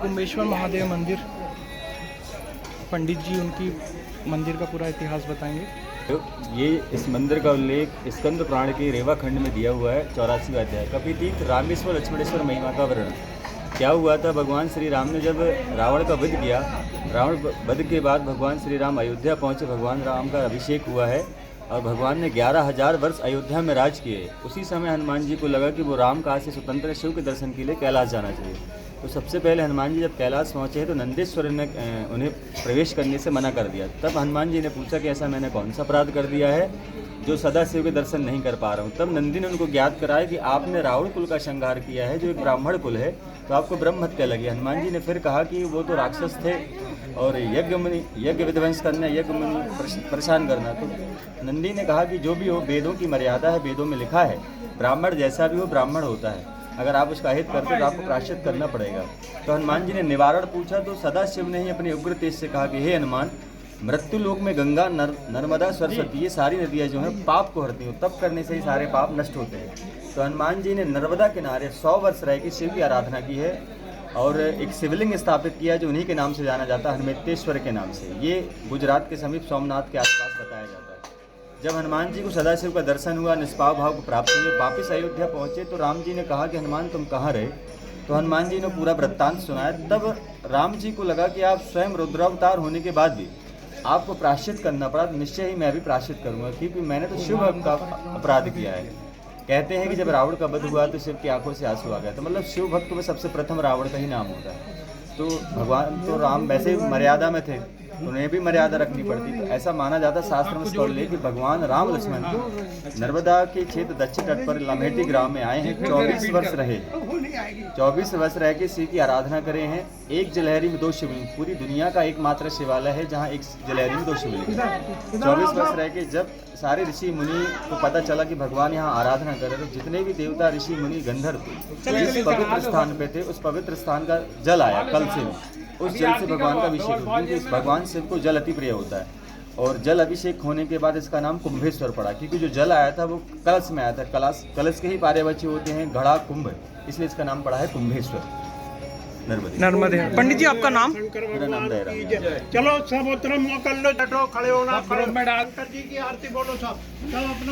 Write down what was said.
कुंभेश्वर महादेव मंदिर, पंडित जी उनकी मंदिर का पूरा इतिहास बताएंगे। ये इस मंदिर का उल्लेख स्कंद पुराण के रेवा खंड में दिया हुआ है 84वां अध्याय। कपितीर्थ रामेश्वर लक्ष्मणेश्वर महिमा का वर्णन। क्या हुआ था, भगवान श्री राम ने जब रावण का वध किया, रावण वध के बाद भगवान श्री राम अयोध्या पहुँचे। भगवान राम का अभिषेक हुआ है और भगवान ने 11,000 वर्ष अयोध्या में राज किए। उसी समय हनुमान जी को लगा कि वो राम काज से स्वतंत्र शिव के दर्शन के लिए कैलाश जाना चाहिए। तो सबसे पहले हनुमान जी जब कैलाश पहुँचे तो नंदीश्वर ने उन्हें प्रवेश करने से मना कर दिया। तब हनुमान जी ने पूछा कि ऐसा मैंने कौन सा अपराध कर दिया है जो सदा शिव के दर्शन नहीं कर पा रहा हूँ। तब नंदी ने उनको ज्ञात कराया कि आपने रावण कुल का संहार किया है जो एक ब्राह्मण कुल है, तो आपको ब्रह्म हत्या लगी। हनुमान जी ने फिर कहा कि वो तो राक्षस थे और यज्ञ विध्वंस करना, यज्ञ मुनि परेशान करना। तो नंदी ने कहा कि जो भी हो, वेदों की मर्यादा है, वेदों में लिखा है ब्राह्मण जैसा भी हो ब्राह्मण होता है, अगर आप उसका हित करते तो आपको प्रायश्चित करना पड़ेगा। तो हनुमान जी ने निवारण पूछा तो सदाशिव ने ही अपने उग्र तेज से कहा कि हे हनुमान, मृत्यु लोक में गंगा, नर्मदा, सरस्वती ये सारी नदियाँ जो हैं पाप को हरती हैं, तप करने से ही सारे पाप नष्ट होते हैं। तो हनुमान जी ने नर्मदा किनारे 100 वर्ष रह के शिव की आराधना की है और एक शिवलिंग स्थापित किया जो उन्हीं के नाम से जाना जाता है, हनुमेतेश्वर के नाम से। ये गुजरात के समीप सोमनाथ के आसपास बताया जाता है। जब हनुमान जी को सदाशिव का दर्शन हुआ, निष्पाव भाव को प्राप्त हुए, वापस अयोध्या पहुँचे तो राम जी ने कहा कि हनुमान तुम कहाँ रहे। तो हनुमान जी ने पूरा वृत्तांत सुनाया। तब राम जी को लगा कि आप स्वयं रुद्रावतार होने के बाद भी आपको प्रायश्चित करना पड़ा, तो निश्चय ही मैं भी प्रायश्चित करूँगा, क्योंकि मैंने तो शिव भक्त का अपराध किया है। कहते हैं कि जब रावण का वध हुआ तो शिव की आंखों से आंसू आ गया। तो मतलब शिव भक्त में सबसे प्रथम रावण का ही नाम होता है। तो भगवान तो राम वैसे ही मर्यादा में थे, उन्हें भी मर्यादा रखनी पड़ती। तो ऐसा माना जाता शास्त्र में स्कॉल ले कि भगवान राम लक्ष्मण नर्मदा के क्षेत्र दक्षिण तट पर लम्हेटी ग्राम में आए हैं। 24 वर्ष रहे, 24 वर्ष रह के शिव की आराधना करे हैं। एक जलहरी में 2 शिवलिंग, पूरी दुनिया का एकमात्र शिवालय है जहाँ एक जलहरी में 2 शिवलिंग है। 24 वर्ष रह के जब सारे ऋषि मुनि को पता चला कि भगवान यहाँ आराधना कर रहे, तो जितने भी देवता ऋषि मुनि गंधर्व जिस पवित्र स्थान पे थे उस पवित्र स्थान का जल आया कल से, उस जल से भगवान का अभिषेक हुआ। क्योंकि भगवान शिव को जल अति प्रिय होता है और जल अभिषेक होने के बाद इसका नाम कुंभेश्वर पड़ा, क्योंकि जो जल आया था वो कलश में आया था। कलश के ही पार्यवच्य होते हैं घड़ा कुंभ, इसलिए इसका नाम पड़ा है कुंभेश्वर। नर्मदे। पंडित जी आपका नाम? मेरा नाम दया राम है। चलो सब उतरम कर लो, डटो, खड़े होना, खड़े में डॉक्टर जी की आरती बोलो सब अपने